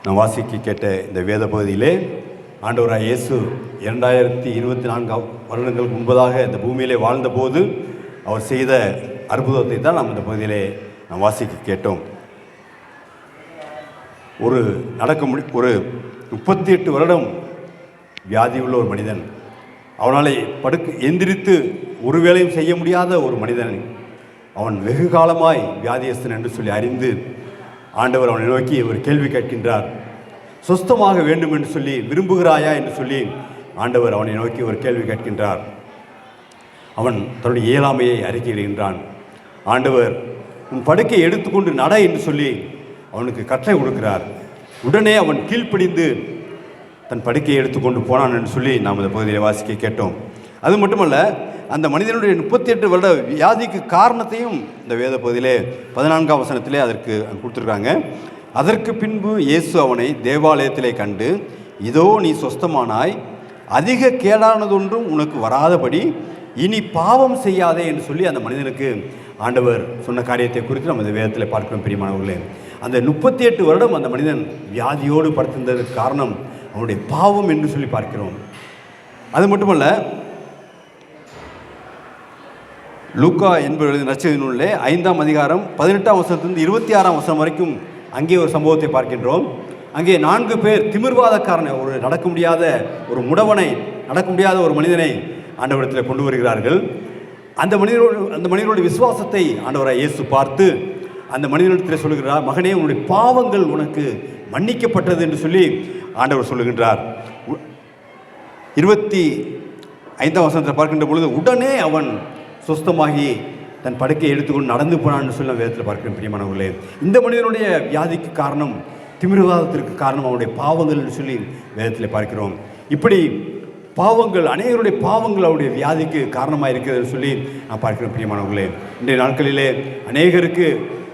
நாம் வாசிக்க கேட்ட இந்த வேத பகுதியிலே ஆண்டவராய் இயேசு 2024 வருடங்களுக்கு முன்பதாக இந்த பூமியிலே வாழ்ந்தபோது அவர் செய்த அற்புதத்தை தான் நாம் இந்த பகுதியிலே நாம் வாசிக்க கேட்டோம். ஒரு 38 வருடம் வியாதியுள்ள ஒரு மனிதன், அவனாலே எந்திரித்து ஒரு வேளையும் செய்ய முடியாத ஒரு மனிதன், அவன் வெகு காலமாய் வியாதியஸ்தன் என்று சொல்லி அறிந்து ஆண்டவர் அவனை நோக்கி ஒரு கேள்வி கேட்கின்றார். சொஸ்தமாக வேண்டும் என்று சொல்லி விரும்புகிறாயா என்று சொல்லி ஆண்டவர் அவனை நோக்கி ஒரு கேள்வி கேட்கின்றார். அவன் தன்னுடைய இயலாமையை அறிக்கையிடுகின்றான். ஆண்டவர் உன் படுக்கையை எடுத்துக்கொண்டு நட என்று சொல்லி அவனுக்கு கட்டளை கொடுக்கிறார். உடனே அவன் கீழ்ப்படிந்து தன் படுக்கையை எடுத்துக்கொண்டு போனான் என்று சொல்லி நாம் இந்த பகுதியில் வாசிக்க கேட்டோம். அது மட்டுமல்ல, அந்த மனிதனுடைய 38 வருட வியாதிக்கு காரணத்தையும் இந்த வேத பகுதியிலே 14ஆம் வசனத்திலே அதற்கு கொடுத்துருக்காங்க. அதற்கு பின்பு இயேசு அவனை தேவாலயத்திலே கண்டு, இதோ நீ சொஸ்தமானாய், அதிக கேடானதொன்றும் உனக்கு வராதபடி இனி பாவம் செய்யாதே என்று சொல்லி அந்த மனிதனுக்கு ஆண்டவர் சொன்ன காரியத்தை குறித்து நம்ம இந்த வேதத்தில் பார்க்கிறோம். பிரியமானவர்களே, அந்த 38 வருடம் அந்த மனிதன் வியாதியோடு படுத்திருந்ததற்கு காரணம் அவனுடைய பாவம் என்று சொல்லி பார்க்கிறோம். அது மட்டுமல்ல, லூக்கா என்பவர் நற்செய்தி நூலிலே 5ஆம் அதிகாரம் 18ஆம் வசனத்திலிருந்து 26ஆம் வசனம் வரைக்கும் அங்கே ஒரு சம்பவத்தை பார்க்கின்றோம். அங்கே 4 பேர் திமிர்வாதக்காரனை, ஒரு நடக்க முடியாத ஒரு முடவனை, நடக்க முடியாத ஒரு மனிதனை ஆண்டவரிடத்தில் கொண்டு வருகிறார்கள். அந்த மனிதனுடைய விசுவாசத்தை ஆண்டவராய் இயேசு பார்த்து அந்த மனிதனிடத்தில் சொல்லுகிறார், மகனே, உன்னுடைய பாவங்கள் உனக்கு மன்னிக்கப்பட்டது என்று சொல்லி ஆண்டவர் சொல்லுகின்றார். 25ஆம் வசனத்தை பார்க்கின்ற பொழுது உடனே அவன் சுஸ்தமாகி தன் படுக்கையை எடுத்துக்கொண்டு நடந்து போனான்னு சொல்லி வேதத்தில் பார்க்கிறேன். பிரியமானவர்களே, இந்த மனிதனுடைய வியாதிக்கு காரணம், திமிர்வாதத்திற்கு காரணம் அவனுடைய பாவங்கள் என்று சொல்லி வேதத்தில் பார்க்கிறோம். இப்படி பாவங்கள், அநேகருடைய பாவங்கள் அவருடைய வியாதிக்கு காரணமாக இருக்கிறது சொல்லி நான் பார்க்கிறேன். பிரியமானவர்களே, இன்றைய நாட்களிலே அநேகருக்கு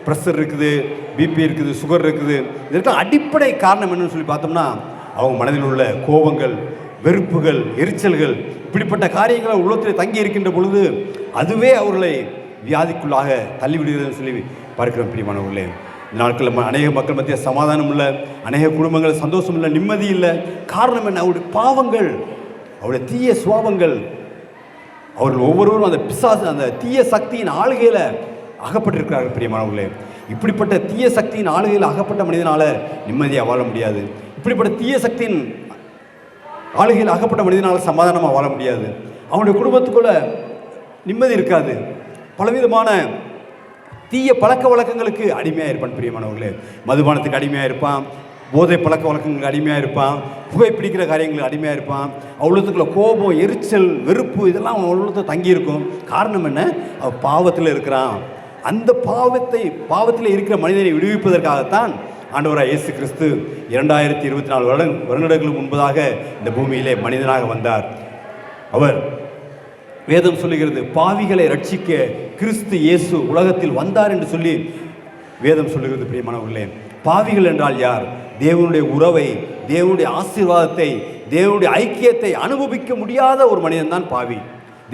ப்ரெஷர் இருக்குது, பிபி இருக்குது, சுகர் இருக்குது. இதற்கெல்லாம் அடிப்படை காரணம் என்னன்னு சொல்லி பார்த்தோம்னா அவங்க மனதில் உள்ள கோபங்கள், வெறுப்புகள், எரிச்சல்கள், இப்படிப்பட்ட காரியங்கள் உள்ளத்தில் தங்கி இருக்கின்ற பொழுது அதுவே அவர்களை வியாதிக்குள்ளாக தள்ளிவிடுகிறதுன்னு சொல்லி பார்க்கிறோம். பிரியமானவர்களே, இந்த நாட்களில் அநேக மக்கள் மத்திய சமாதானம் இல்லை, அநேக குடும்பங்கள் சந்தோஷம் இல்லை, நிம்மதி இல்லை. காரணம் என்ன? அவருடைய பாவங்கள், அவருடைய தீய சுபாவங்கள். அவர்கள் ஒவ்வொருவரும் அந்த பிசாசு, அந்த தீய சக்தியின் ஆளுகையில் அகப்பட்டிருக்கிறார்கள். பிரியமானவர்களே, இப்படிப்பட்ட தீய சக்தியின் ஆளுகையில் அகப்பட்ட மனிதனால் நிம்மதியாக வாழ முடியாது. இப்படிப்பட்ட தீய சக்தியின் ஆளுகையில் அகப்பட்ட மனிதனால் சமாதானமாக வாழ முடியாது. அவனுடைய குடும்பத்துக்குள்ள நிம்மதி இருக்காது. பலவிதமான தீய பழக்க வழக்கங்களுக்கு அடிமையாக இருப்பான். பிரியமானவர்களே, மதுபானத்துக்கு அடிமையாக இருப்பான், போதை பழக்க வழக்கங்களுக்கு அடிமையாக இருப்பான், புகை பிடிக்கிற காரியங்களுக்கு அடிமையாக இருப்பான். அவ்வளோத்துக்குள்ள கோபம், எரிச்சல், வெறுப்பு இதெல்லாம் அவ்வளோத்தை தங்கியிருக்கும். காரணம் என்ன? அவன் பாவத்தில் இருக்கிறான். அந்த பாவத்தில் இருக்கிற மனிதனை விடுவிப்பதற்காகத்தான் ஆண்டவராய் இயேசு கிறிஸ்து 2024 வருடங்களுக்கு முன்பதாக இந்த பூமியிலே மனிதனாக வந்தார். அவர், வேதம் சொல்லுகிறது, பாவிகளை ரட்சிக்க கிறிஸ்து இயேசு உலகத்தில் வந்தார் என்று சொல்லி வேதம் சொல்லுகிறது. பிரியமானவர்களே, பாவிகள் என்றால் யார்? தேவனுடைய உறவை, தேவனுடைய ஆசீர்வாதத்தை, தேவனுடைய ஐக்கியத்தை அனுபவிக்க முடியாத ஒரு மனிதன் தான் பாவி.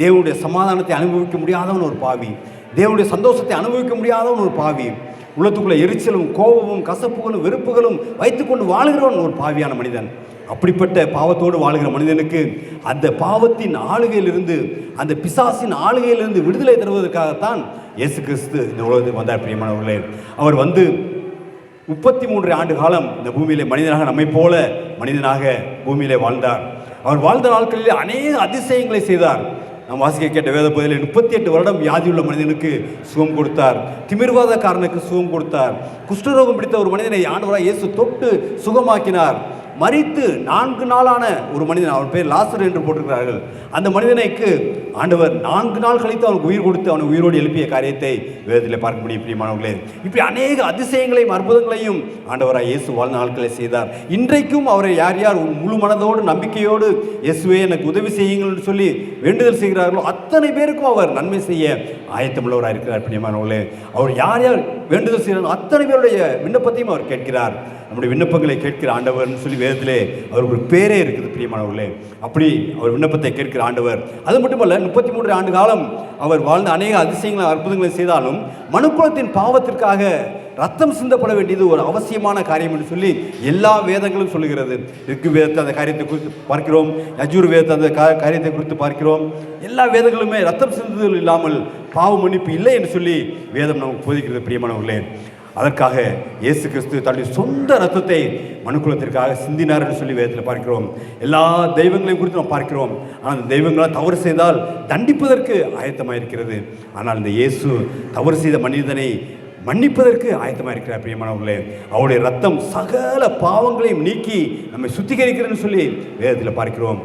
தேவனுடைய சமாதானத்தை அனுபவிக்க முடியாதவன் ஒரு பாவி. தேவனுடைய சந்தோஷத்தை அனுபவிக்க முடியாதவன் ஒரு பாவி. உள்ளத்துக்குள்ள எரிச்சலும், கோபமும், கசப்புகளும், வெறுப்புகளும் வைத்துக்கொண்டு வாழ்கிறவன் ஒரு பாவியான மனிதன். அப்படிப்பட்ட பாவத்தோடு வாழ்கிற மனிதனுக்கு அந்த பாவத்தின் ஆளுகையிலிருந்து, அந்த பிசாசின் ஆளுகையிலிருந்து விடுதலை தருவதற்காகத்தான் இயேசு கிறிஸ்து இந்த உலகத்துக்கு வந்தார். பிரியமானவர்களே, அவர் வந்து 33 ஆண்டு காலம் இந்த பூமியிலே மனிதனாக, நம்மை போல மனிதனாக பூமியிலே வாழ்ந்தார். அவர் வாழ்ந்த நாட்களிலே அநேக அதிசயங்களை செய்தார். நாம் வாசிக்க கேட்ட வேத பகுதியில் 38 வருடம் வியாதியுள்ள மனிதனுக்கு சுகம் கொடுத்தார். திமிர்வாதக்காரனுக்கு சுகம் கொடுத்தார். குஷ்டரோகம் பிடித்த ஒரு மனிதனை ஆண்டவராய் இயேசு தொட்டு சுகமாக்கினார். மரித்து 4 நாளான ஒரு மனிதன், அவன் பேர் லாசர் என்று போட்டிருக்கிறார்கள். அந்த மனிதனுக்கு ஆண்டவர் 4 நாள் கழித்து அவனுக்கு உயிர் கொடுத்து அவனை உயிரோடு எழுப்பிய காரியத்தை வேதத்தில் பார்க்க முடியும். பிரியமானவர்களே, இப்படி அநேக அதிசயங்களையும் அற்புதங்களையும் ஆண்டவராய் இயேசு வாழ்ந்த நாட்களை செய்தார். இன்றைக்கும் அவரை யார் யார் முழு மனதோடு நம்பிக்கையோடு இயேசுவே எனக்கு உதவி செய்யுங்கள் என்று சொல்லி வேண்டுதல் செய்கிறார்களோ அத்தனை பேருக்கும் அவர் நன்மை செய்ய ஆயத்தமுள்ளவராக இருக்கிறார். பிரியமானவர்களே, அவர் யார் யார் வேண்டுதல் செய்கிறார்களோ அத்தனை பேருடைய விண்ணப்பத்தையும் அவர் கேட்கிறார். நம்முடைய விண்ணப்பங்களை கேட்கிற ஆண்டவர்னு சொல்லி வேதத்திலே அவருக்கு ஒரு பேரே இருக்குது பிரியமானவர்களே. அப்படி அவர் விண்ணப்பத்தை கேட்கிற ஆண்டவர். அது மட்டுமல்ல, 33 ஆண்டு காலம் அவர் வாழ்ந்த அநேக அதிசயங்களை அற்புதங்களை செய்தாலும் மனுக்குலத்தின் பாவத்திற்காக ரத்தம் சிந்தப்பட வேண்டியது ஒரு அவசியமான காரியம் என்று சொல்லி எல்லா வேதங்களும் சொல்லுகிறது. ரிக்கு வேதத்தை அந்த காரியத்தை குறித்து பார்க்கிறோம், யஜூர் வேதத்தை அந்த காரியத்தை குறித்து பார்க்கிறோம். எல்லா வேதங்களுமே ரத்தம் சிந்துதல் இல்லாமல் பாவ மன்னிப்பு இல்லை என்று சொல்லி வேதம் நமக்கு போதிக்கிறது பிரியமானவர்களே. அதற்காக இயேசு கிறிஸ்து தன்னுடைய சொந்த ரத்தத்தை மனுக்குலத்திற்காக சிந்தினார் என்று சொல்லி வேதத்தில் பார்க்கிறோம். எல்லா தெய்வங்களையும் குறித்து நாம் பார்க்கிறோம். ஆனால் அந்த தெய்வங்களால் தவறு செய்தால் தண்டிப்பதற்கு ஆயத்தமாக இருக்கிறது. ஆனால் இந்த இயேசு தவறு செய்த மனிதனை மன்னிப்பதற்கு ஆயத்தமாக இருக்கிறார் பிரியமானவர்களே. அவருடைய ரத்தம் சகல பாவங்களையும் நீக்கி நம்மை சுத்திகரிக்கிறதுன்னு சொல்லி வேதத்தில் பார்க்கிறோம்.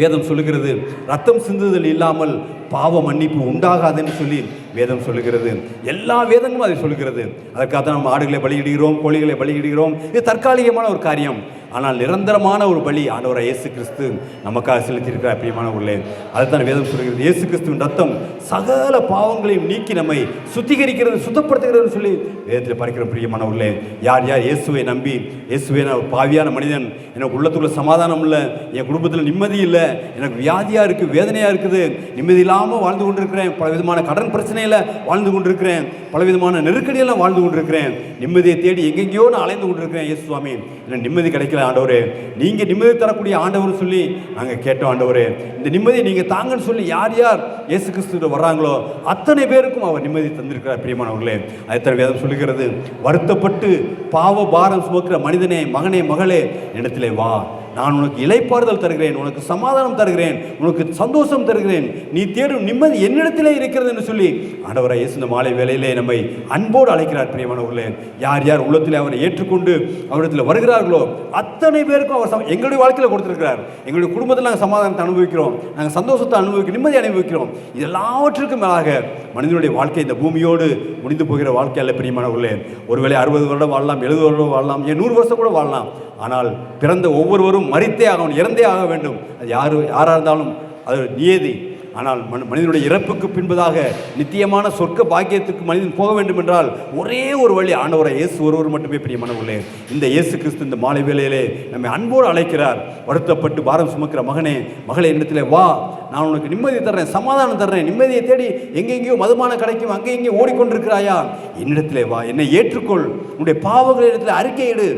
வேதம் சொல்லுகிறது, ரத்தம் சிந்துதல் இல்லாமல் பாவ மன்னிப்பு உண்டாகாதுன்னு சொல்லி வேதம் சொல்லுகிறது. எல்லா வேதங்களும் அதை சொல்லுகிறது. அதற்காக தான் நம்ம ஆடுகளை பலியிடுகிறோம், கோழிகளை பலியிடுகிறோம். இது தற்காலிகமான ஒரு காரியம். ஆனால் நிரந்தரமான ஒரு பலி ஆண்டவராக இயேசு கிறிஸ்து நமக்காக செலுத்தியிருக்கிறார் பிரியமானவர்களே. அதுதான் வேதம் சொல்கிறது. இயேசு கிறிஸ்துவின் ரத்தம் சகல பாவங்களையும் நீக்கி நம்மை சுத்திகரிக்கிறது, சுத்தப்படுத்துகிறதுன்னு சொல்லி வேதத்தில் பார்க்கிறோம் பிரியமானவர்களே. யார் யார் இயேசுவை நம்பி, இயேசுவை நான் பாவியான மனிதன், எனக்கு உள்ளத்துக்குள்ள சமாதானம் இல்லை, என் குடும்பத்தில் நிம்மதி இல்லை, எனக்கு வியாதியாக இருக்குது, வேதனையாக இருக்குது, நிம்மதி இல்லாமல் வாழ்ந்து கொண்டிருக்கிறேன், பல விதமான கடன் பிரச்சனையில் வாழ்ந்து கொண்டிருக்கிறேன், பலவிதமான நெருக்கடியெல்லாம் வாழ்ந்து கொண்டிருக்கிறேன், நிம்மதியை தேடி எங்கெங்கேயோ நான் அலைந்து கொண்டிருக்கிறேன், இயேசு சுவாமி எனக்கு நிம்மதி கிடைக்கல ஆண்டவரே, நீங்கள் நிம்மதி தரக்கூடிய ஆண்டவர்னு சொல்லி நாங்கள் கேட்டோம் ஆண்டவரே. இந்த நிம்மதியை நீங்கள் தாங்கன்னு சொல்லி யார் யார் இயேசு கிறிஸ்து வர்றாங்களோ அத்தனை பேருக்கும் அவர் நிம்மதி தந்திருக்கிறார் பிரியமானவர்களே. அத்தனை வேதம் சொல்லுகிறது, வருத்தப்பட்டு பாவ பாரம் சுமக்கிற மனிதனே, மகனே, மகளே, இடத்திலே வா, நான் உனக்கு இளைப்பாறுதல் தருகிறேன், உனக்கு சமாதானம் தருகிறேன், உனக்கு சந்தோஷம் தருகிறேன், நீ தேடும் நிம்மதி என்னிடத்திலே இருக்கிறது என்று சொல்லி ஆண்டவராய் இயேசு இந்த மாலை வேளையிலே நம்மை அன்போடு அழைக்கிறார் பிரியமானவர்களே. யார் யார் உள்ளத்தில் அவரை ஏற்றுக்கொண்டு அவரிடத்தில் வருகிறார்களோ அத்தனை பேருக்கும் அவர் எங்களுடைய வாழ்க்கையில் கொடுத்திருக்கிறார். எங்களுடைய குடும்பத்தில் நாங்கள் சமாதானத்தை அனுபவிக்கிறோம், நாங்கள் சந்தோஷத்தை அனுபவிக்கிறோம், நிம்மதி அனுபவிக்கிறோம். இது எல்லாவற்றுக்கும் மேலாக மனிதனுடைய வாழ்க்கை இந்த பூமியோடு முடிந்து போகிற வாழ்க்கை அல்ல பிரியமானவர்களே. ஒருவேளை 60 வருடம் வாழலாம், 70 வருடம் வாழலாம், 100 வருஷம் கூட வாழலாம். ஆனால் பிறந்த ஒவ்வொருவரும் மரித்தே ஆகணும், இறந்தே ஆக வேண்டும். அது யாராக இருந்தாலும் அது நியதி. ஆனால் மனிதனுடைய இறப்புக்கு பின்பதாக நித்தியமான சொர்க்க பாக்கியத்துக்கு மனிதன் போக வேண்டும் என்றால் ஒரே ஒரு வழி ஆண்டவராய் இயேசு ஒருவர் மட்டுமே பிரியமானவர்களே. இந்த இயேசு கிறிஸ்து இந்த மாலை வேளையிலே நம்மை அன்போடு அழைக்கிறார். வருத்தப்பட்டு பாரம் சுமக்கிற மகனே, மகளே, இடத்துல வா, நான் உனக்கு நிம்மதி தர்றேன், சமாதானம் தர்றேன். நிம்மதியை தேடி எங்கெங்கேயோ மதுமான கிடைக்கும், அங்கே எங்கேயும் ஓடிக்கொண்டிருக்கிறாயா, என்னிடத்திலே வா, என்னை ஏற்றுக்கொள், உன்னுடைய பாவங்களை இடத்துல அறிக்கையிடு,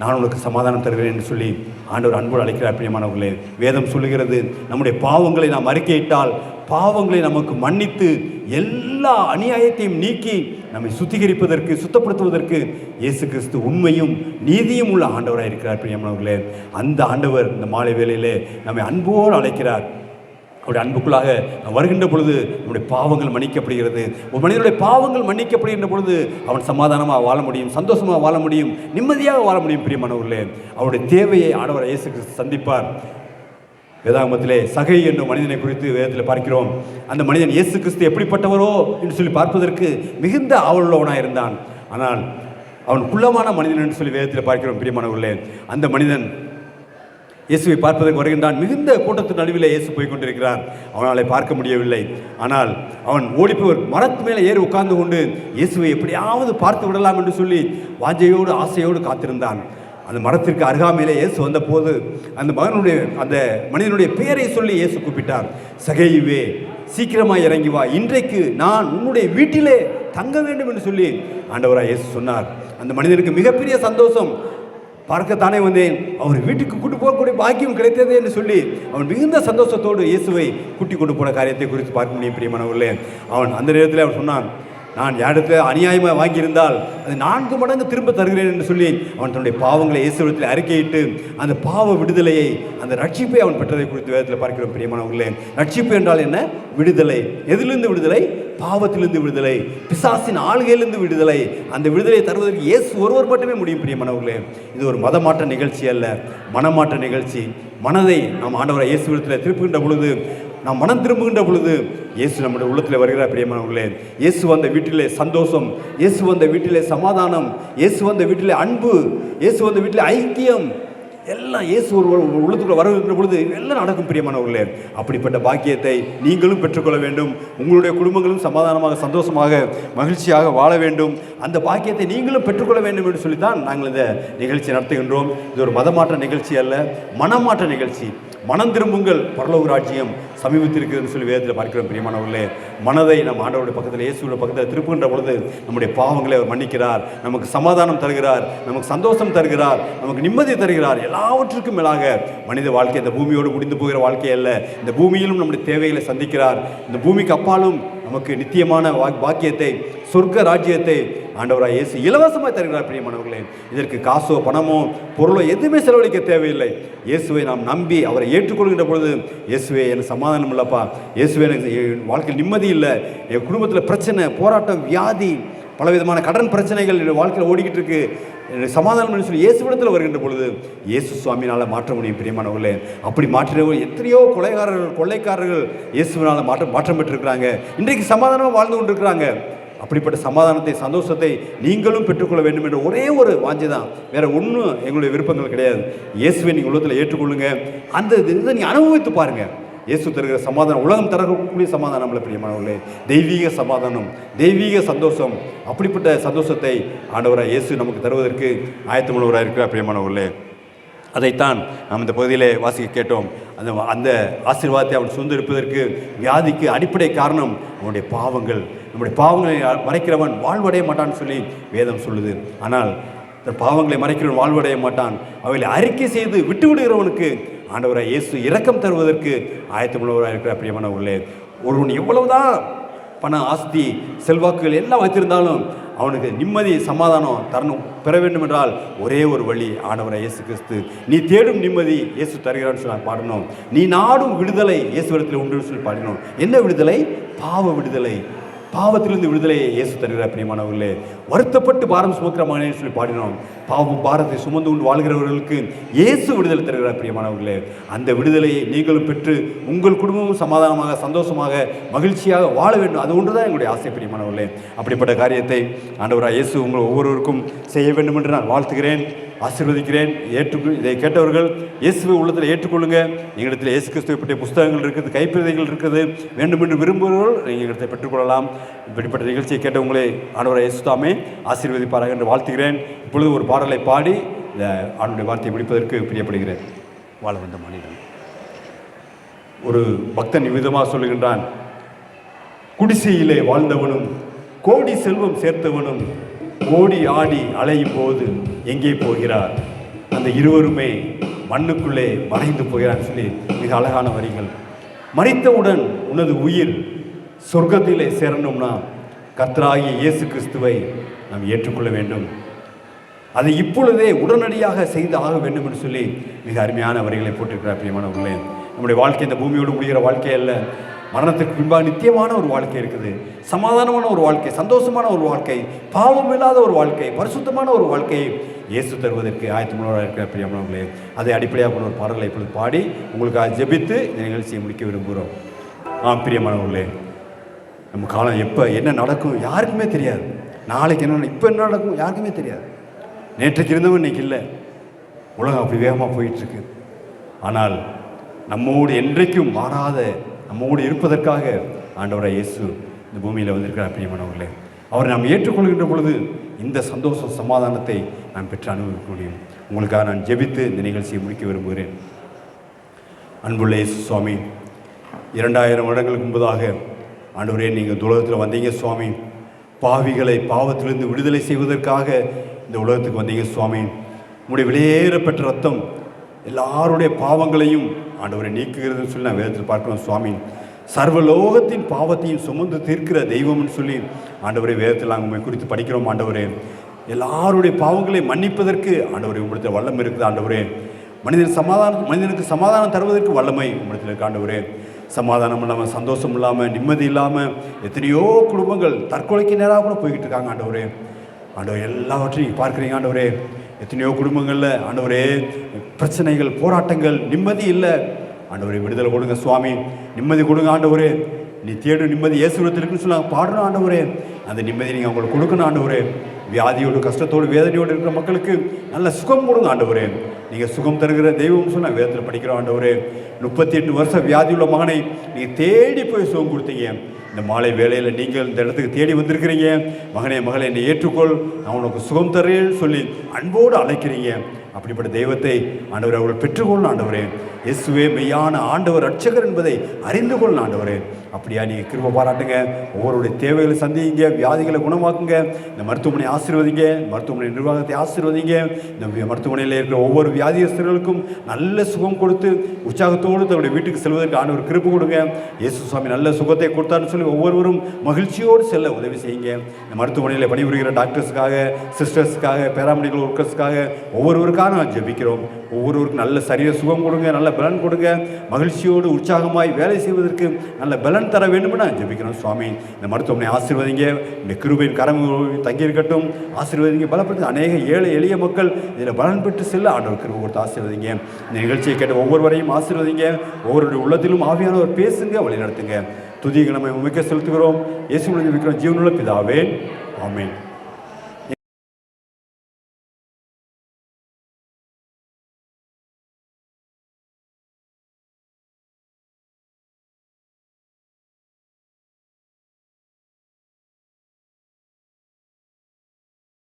நான் உனக்கு சமாதானம் தருகிறேன் என்று சொல்லி ஆண்டவர் அன்போடு அழைக்கிறார் பிரியமானவர்களே. வேதம் சொல்லுகிறது, நம்முடைய பாவங்களை நாம் அறிக்கையிட்டால் பாவங்களை நமக்கு மன்னித்து எல்லா அநியாயத்தையும் நீக்கி நம்மை சுத்திகரிப்பதற்கு, சுத்தப்படுத்துவதற்கு இயேசு கிறிஸ்து உண்மையும் நீதியும் உள்ள ஆண்டவராக இருக்கிறார் பிரியமானவர்களே. அந்த ஆண்டவர் இந்த மாலை வேளையிலே நம்மை அன்போடு அழைக்கிறார். அவருடைய அன்புக்குள்ளாக வருகின்ற பொழுது நம்முடைய பாவங்கள் மன்னிக்கப்படுகிறது. ஒரு மனிதனுடைய பாவங்கள் மன்னிக்கப்படுகின்ற பொழுது அவன் சமாதானமாக வாழ முடியும், சந்தோஷமாக வாழ முடியும், நிம்மதியாக வாழ முடியும் பிரியமானவர்களே. அவருடைய தேவையை ஆண்டவர் இயேசு கிறிஸ்து சந்திப்பார். வேதாகமத்திலே சகை என்னும் மனிதனை குறித்து வேதத்தில் பார்க்கிறோம். அந்த மனிதன் இயேசு கிறிஸ்து எப்படிப்பட்டவரோ என்று சொல்லி பார்ப்பதற்கு மிகுந்த ஆவலுள்ளவனாக இருந்தான். ஆனால் அவன் குள்ளமான மனிதன் என்று சொல்லி வேதத்தில் பார்க்கிறோம் பிரியமானவர்களே. அந்த மனிதன் இயேசுவை பார்ப்பதற்கு வருகின்றான். மிகுந்த கூட்டத்தின் நடுவில் இயேசு போய் கொண்டிருக்கிறார். அவனாலே பார்க்க முடியவில்லை. ஆனால் அவன் ஓடிப்போய் மரத்து மேலே ஏறி உட்கார்ந்து கொண்டு இயேசுவை எப்படியாவது பார்த்து விடலாம் என்று சொல்லி வாஞ்சையோடு ஆசையோடு காத்திருந்தான். அந்த மரத்திற்கு அருகாமையிலே இயேசு வந்தபோது அந்த மனிதனுடைய பெயரை சொல்லி இயேசு கூப்பிட்டார். சகேயுவே, சீக்கிரமாக இறங்கி வா, இன்றைக்கு நான் உன்னுடைய வீட்டிலே தங்க வேண்டும் என்று சொல்லி ஆண்டவராய் இயேசு சொன்னார். அந்த மனிதனுக்கு மிகப்பெரிய சந்தோஷம். பார்க்கத்தானே வந்தேன், அவர் வீட்டுக்கு கூட்டு போகக்கூடிய பாக்கியம் கிடைத்தது என்று சொல்லி அவன் மிகுந்த சந்தோஷத்தோடு இயேசுவை கூட்டி கொண்டு போன காரியத்தை குறித்து பார்க்க முடியும் பிரியமானவர்களே. அவன் அந்த நேரத்தில் அவன் சொன்னான், நான் இடத்துல அநியாயமாக வாங்கியிருந்தால் அது 4 மடங்கு திரும்ப தருகிறேன் என்று சொல்லி அவன் தன்னுடைய பாவங்களை இயேசுவிடத்தில் அறிக்கையிட்டு அந்த பாவ விடுதலையை, அந்த ரட்சிப்பை அவன் பெற்றதை குறித்து வேதத்தில் பார்க்கிறோம் பிரியமானவர்களே. ரட்சிப்பு என்றால் என்ன? விடுதலை. எதிலிருந்து விடுதலை? பாவத்திலிருந்து விடுதலை, பிசாசின் ஆளுகையிலிருந்து விடுதலை. அந்த விடுதலையை தருவதற்கு இயேசு ஒருவர் மட்டுமே முடியும் பிரியமானவர்களே. இது ஒரு மதமாற்ற நிகழ்ச்சி அல்ல, மனமாற்ற நிகழ்ச்சி. மனதை நாம் ஆண்டவரை இயேசுவிடத்தில் திருப்புகின்ற பொழுது, நாம் மனம் திரும்புகின்ற பொழுது இயேசு நம்முடைய உள்ளத்தில் வருகிறார் பிரியமானவர்களே. இயேசு வந்த வீட்டிலே சந்தோஷம், இயேசு வந்த வீட்டிலே சமாதானம், இயேசு வந்த வீட்டிலே அன்பு, இயேசு வந்த வீட்டிலே ஐக்கியம், எல்லாம் இயேசு ஒரு உள்ளத்துக்குள்ள வருகின்ற பொழுது எல்லாம் நடக்கும் பிரியமானவர்களே. அப்படிப்பட்ட பாக்கியத்தை நீங்களும் பெற்றுக்கொள்ள வேண்டும். உங்களுடைய குடும்பங்களும் சமாதானமாக சந்தோஷமாக மகிழ்ச்சியாக வாழ வேண்டும். அந்த பாக்கியத்தை நீங்களும் பெற்றுக்கொள்ள வேண்டும் என்று சொல்லித்தான் நாங்கள் இந்த நிகழ்ச்சி நடத்துகின்றோம். இது ஒரு மதமாற்ற நிகழ்ச்சி அல்ல, மனமாற்ற நிகழ்ச்சி. மனம் திரும்புங்கள், பரலோக ராஜ்யம் சமீபத்தில் இருக்குதுன்னு சொல்லி வேதத்தில் பார்க்கிறோம் பிரியமானவர்களே. மனதை நம் ஆண்டவருடைய பக்கத்தில் இயேசுவோட பக்கத்தில் திருப்புகின்ற பொழுது நம்முடைய பாவங்களை அவர் மன்னிக்கிறார், நமக்கு சமாதானம் தருகிறார், நமக்கு சந்தோஷம் தருகிறார், நமக்கு நிம்மதி தருகிறார். எல்லாவற்றுக்கும் மேலாக மனித வாழ்க்கை இந்த பூமியோடு முடிந்து போகிற வாழ்க்கை அல்ல, இந்த பூமியிலும் நம்முடைய தேவைகளை சந்திக்கிறார். இந்த பூமிக்கு அப்பாலும் நமக்கு நித்தியமான பாக்கியத்தை, சொர்க்க ராஜ்யத்தை ஆண்டவராக இயேசு இலவசமாக தருகிறார் பிரியமானவர்களே. இதற்கு காசோ பணமோ பொருளோ எதுவுமே செலவழிக்க தேவையில்லை. இயேசுவை நாம் நம்பி அவரை ஏற்றுக்கொள்கின்ற பொழுது, இயேசுவே எனக்கு சமாதானம் இல்லைப்பா, இயேசுவே எனக்கு வாழ்க்கையில் நிம்மதி இல்லை, என் குடும்பத்தில் பிரச்சனை, போராட்டம், வியாதி, பலவிதமான கடன் பிரச்சனைகள் என்னுடைய வாழ்க்கையில் ஓடிக்கிட்டு இருக்கு, சமாதானம் சொல்லி இயேசுவிடத்தில் வருகின்ற பொழுது இயேசு சுவாமினால் மாற்ற முடியும் பிரியமானவர்களே. அப்படி மாற்றினவர்கள் எத்தனையோ கொள்ளைக்காரர்கள் இயேசுவினால் மாற்றம் பெற்றிருக்கிறாங்க. இன்றைக்கு சமாதானமாக வாழ்ந்து கொண்டிருக்கிறாங்க. அப்படிப்பட்ட சமாதானத்தை, சந்தோஷத்தை நீங்களும் பெற்றுக்கொள்ள வேண்டும் என்ற ஒரே ஒரு வாஞ்சை தான், வேற ஒன்றும் எங்களுடைய விருப்பங்கள் கிடையாது. இயேசுவை நீங்கள் உலகத்தில் ஏற்றுக்கொள்ளுங்க. அந்த இதை நீங்கள் அனுபவித்து பாருங்கள். இயேசு தருகிற சமாதானம் உலகம் தரக்கூடிய சமாதானம் இல்லை பிரியமானவர்களே, தெய்வீக சமாதானம், தெய்வீக சந்தோஷம். அப்படிப்பட்ட சந்தோஷத்தை ஆண்டவராக இயேசு நமக்கு தருவதற்கு ஆயத்தமுள்ளவராக இருக்கிறார் பிரியமானவர்களே. அதைத்தான் நாம் இந்த பகுதியிலே வாசிக்க கேட்டோம். அந்த ஆசீர்வாதத்தை அவன் சுதந்திரிப்பதற்கு வியாதிக்கு அடிப்படை காரணம் அவனுடைய பாவங்கள். நம்முடைய பாவங்களை மறைக்கிறவன் வாழ்வடைய மாட்டான்னு சொல்லி வேதம் சொல்லுது. ஆனால் இந்த பாவங்களை மறைக்கிறவன் வாழ்வடைய மாட்டான். அவைகளை அறிக்கை செய்து விட்டு விடுகிறவனுக்கு ஆண்டவராக இயேசு இரக்கம் தருவதற்கு ஆயத்தமுள்ளவராக இருக்கிற பிரியமானவர்களே. ஒருவன் எவ்வளவுதான் பண, ஆஸ்தி, செல்வாக்குகள் எல்லாம் வைத்திருந்தாலும் அவனுக்கு நிம்மதி, சமாதானம் தரணும் பெற வேண்டும் என்றால் ஒரே ஒரு வழி ஆண்டவராக இயேசு கிறிஸ்து. நீ தேடும் நிம்மதி இயேசு தருகிறான்னு சொல்லி பாடணும். நீ நாடும் விடுதலை இயேசுவிடத்தில் உண்டு சொல்லி பாடினோம். என்ன விடுதலை? பாவ விடுதலை. பாவத்திலிருந்து விடுதலையை இயேசு தருகிறார் பிரியமானவர்களே. வருத்தப்பட்டு பாரம் சுமக்கிற மகனேன்னு சொல்லி பாடினோம். பாவம் பாரத்தை சுமந்து கொண்டு வாழ்கிறவர்களுக்கு இயேசு விடுதலை தருகிறார் பிரியமானவர்களே. அந்த விடுதலையை நீங்களும் பெற்று உங்கள் குடும்பமும் சமாதானமாக, சந்தோஷமாக, மகிழ்ச்சியாக வாழ வேண்டும். அது ஒன்று தான் எங்களுடைய ஆசை பிரியமானவர்களே. அப்படிப்பட்ட காரியத்தை ஆண்டவராக இயேசு உங்கள் ஒவ்வொருவருக்கும் செய்ய வேண்டும் என்று நான் வாழ்த்துகிறேன், ஆசீர்வதிக்கிறேன். இதை கேட்டவர்கள் இயேசுவை உள்ளத்தில் ஏற்றுக்கொள்ளுங்க. எங்களிடத்தில் இயேசு கிறிஸ்துவை பற்றிய புஸ்தகங்கள் இருக்குது, கைப்பிரதைகள் இருக்குது. வேண்டும் என்று விரும்புகிறவர்கள் நீங்கள் எங்களிடத்தை பெற்றுக்கொள்ளலாம். இப்படிப்பட்ட நிகழ்ச்சியை கேட்டவங்களே ஆண்டவராக இயேசு தாமே ஆசீர்வதிப்பாராக என்று வாழ்த்துகிறேன். இப்பொழுது ஒரு பாடலை பாடி இந்த ஆண்டுடைய வார்த்தையை முடிப்பதற்கு பிரியப்படுகிறேன். வாழ வந்த மனிதன் ஒரு பக்தன் விதமாக சொல்லுகின்றான், குடிசையிலே வாழ்ந்தவனும் கோடி செல்வம் சேர்த்தவனும் ஓடி ஆடி அலையும் போது எங்கே போகிறார்? அந்த இருவருமே மண்ணுக்குள்ளே மறைந்து போகிறான்னு சொல்லி மிக அழகான வரிகள். மரித்தவுடன் உனது உயிர் சொர்க்கத்திலே சேரணும்னா கர்த்தராகிய இயேசு கிறிஸ்துவை நாம் ஏற்றுக்கொள்ள வேண்டும். அதை இப்பொழுதே உடனடியாக செய்து ஆக வேண்டும் என்று சொல்லி மிக அருமையான வரிகளை போட்டிருக்கிறார் பிரியமானவர்களே. நம்முடைய வாழ்க்கை இந்த பூமியோடு முடிகிற வாழ்க்கை அல்ல, மரணத்திற்கு பின்பாக நித்தியமான ஒரு வாழ்க்கை இருக்குது. சமாதானமான ஒரு வாழ்க்கை, சந்தோஷமான ஒரு வாழ்க்கை, பாவம் இல்லாத ஒரு வாழ்க்கை, பரிசுத்தமான ஒரு வாழ்க்கையை இயேசு தருவதற்கு ஆயத்தமுள்ளவராக இருக்கிற பிரியமானவர்களே. அதை அடிப்படையாக கொண்ட ஒரு பாடலை இப்பொழுது பாடி உங்களுக்கு ஜெபித்து இந்த நிகழ்ச்சியை முடிக்க விரும்புகிறோம். பிரியமானவர்களே, நம்ம காலம் எப்போ என்ன நடக்கும் யாருக்குமே தெரியாது. நாளைக்கு என்ன, இப்போ என்ன நடக்கும் யாருக்குமே தெரியாது. நேற்றைக்கு இருந்தவன் இன்னைக்கு இல்லை. உலகம் அப்படி வேகமாக போயிட்டுருக்கு. ஆனால் நம்மோடு என்றைக்கும் மாறாத நம்மோடு இருப்பதற்காக ஆண்டவராக இயேசு இந்த பூமியில் வந்திருக்கிறார் பிரியமானவர்களே. அவரை நாம் ஏற்றுக்கொள்கின்ற பொழுது இந்த சந்தோஷம், சமாதானத்தை நாம் பெற்று அனுபவிக்க முடியும். உங்களுக்காக நான் ஜெபித்து இந்த நிகழ்ச்சியை முடிக்க விரும்புகிறேன். அன்புள்ள இயேசு சுவாமி, 2000 வருடங்களுக்கு முன்பதாக ஆண்டவரே நீங்கள் உலகத்தில் வந்தீங்க சுவாமி. பாவிகளை பாவத்திலிருந்து விடுதலை செய்வதற்காக இந்த உலகத்துக்கு வந்தீங்க சுவாமி. உங்களுடைய வெளியேறப்பெற்ற ரத்தம் எல்லாருடைய பாவங்களையும் ஆண்டவரை நீக்குகிறதுன்னு சொல்லி நான் வேதத்தில் பார்க்கிறோம் சுவாமி. சர்வலோகத்தின் பாவத்தையும் சுமந்து தீர்க்கிற தெய்வம்னு சொல்லி ஆண்டவரை வேதத்தில் நாங்கள் உண்மை குறித்து படிக்கிறோம். ஆண்டவரே, எல்லாருடைய பாவங்களை மன்னிப்பதற்கு ஆண்டவரை உங்களிடத்தில் வல்லமை இருக்குது. ஆண்டவரே, மனிதனுக்கு சமாதானம் தருவதற்கு வல்லமை உங்களிடத்தில் இருக்கு. ஆண்டவரே, சமாதானம் இல்லாமல், சந்தோஷம் இல்லாமல், நிம்மதி இல்லாமல் எத்தனையோ குடும்பங்கள் தற்கொலைக்கு நேராக கூட போய்கிட்டு இருக்காங்க. ஆண்டவரே, ஆண்டவர் எல்லாவற்றையும் பார்க்குறீங்க. ஆண்டவரே, எத்தனையோ குடும்பங்களில் ஆண்டவரே பிரச்சனைகள், போராட்டங்கள், நிம்மதி இல்லை. ஆண்டவரே, விடுதலை கொடுங்க சுவாமி, நிம்மதி கொடுங்க. ஆண்டவரே, நீ தேடும் நிம்மதி இயேசுவிடத்தில் இருக்குன்னு சொல்லி நாங்கள் பாடணும். ஆண்டவரே, அந்த நிம்மதி நீங்கள் அவங்களுக்கு கொடுக்கணும். ஆண்டவரே, வியாதியோடு, கஷ்டத்தோடு, வேதனையோடு இருக்கிற மக்களுக்கு நல்ல சுகம் கொடுங்க. ஆண்டவரே, நீங்கள் சுகம் தருகிற தெய்வம் சொன்ன வேதத்தில் படிக்கிறோம். ஆண்டவரே 38 வருஷம் வியாதியுள்ள மகனை நீங்கள் தேடி போய் சுகம் கொடுத்தீங்க. இந்த மாலை வேளையில் நீங்கள் இந்த இடத்துக்கு தேடி வந்திருக்கிறீங்க. மகனே மகளை என்னை ஏற்றுக்கொள், நான் உனக்கு சுகம் தரேன்னு சொல்லி அன்போடு அழைக்கிறீங்க. அப்படிப்பட்ட தெய்வத்தை ஆண்டவரை அவர்கள் பெற்றுக்கொள்ளணும். ஆண்டவரே இயேசுவே மெய்யான ஆண்டவர் ரட்சகர் என்பதை அறிந்து கொள்ளணும். ஆண்டவரே அப்படியா நீங்கள் கிருபை பாராட்டுங்க. ஒவ்வொருடைய தேவைகளை சந்திங்க, வியாதிகளை குணமாக்குங்க. இந்த மருத்துவமனை ஆசீர்வதிங்க, மருத்துவமனை நிர்வாகத்தை ஆசீர்வதிங்க. இந்த மருத்துவமனையில் இருக்கிற ஒவ்வொரு வியாதியஸ்தர்களுக்கும் நல்ல சுகம் கொடுத்து உற்சாகத்தோடு தன்னுடைய வீட்டுக்கு செல்வதற்கு ஆண்டவர் கிருபை கொடுங்க. இயேசு சுவாமி நல்ல சுகத்தை கொடுத்தாருன்னு சொல்லி ஒவ்வொருவரும் மகிழ்ச்சியோடு செல்ல உதவி செய்யுங்க. இந்த மருத்துவமனையில் பணிபுரிகிற டாக்டர்ஸுக்காக, சிஸ்டர்ஸுக்காக, பேராமெடிக்கல் ஒர்க்கர்ஸுக்காக ஒவ்வொருவருக்காக நான் ஜெபிக்கிறோம். ஒவ்வொருவருக்கும் நல்ல சரீர சுகம் கொடுங்க, நல்ல பலன் கொடுங்க. மகிழ்ச்சியோடு உற்சாகமாய் வேலை செய்வதற்கு நல்ல பலன் தர வேண்டும் நான் ஜெபிக்கிறோம். சுவாமி இந்த மருத்துவமனை ஆசீர்வதிங்க, இந்த கிருபையின் கரம் தங்கியிருக்கட்டும். ஆசீர்வதிங்க, பலப்படுத்த அநேக ஏழை எளிய மக்கள் இதில் பலன் பெற்று செல்ல ஆண்டவர் கிருபை கொடுத்து ஆசீர்வதிங்க. இந்த நிகழ்ச்சியை கேட்ட ஒவ்வொருவரையும் ஆசீர்வதிங்க. ஒவ்வொருடைய உள்ளத்திலும் ஆவியானவர் பேசுங்க, வழி நடத்துங்க. துதியை நம்ம மிக்க செலுத்துகிறோம். இயேசு ஜெபிக்கிறோம் ஜீவனுள்ள பிதாவே, ஆமென்.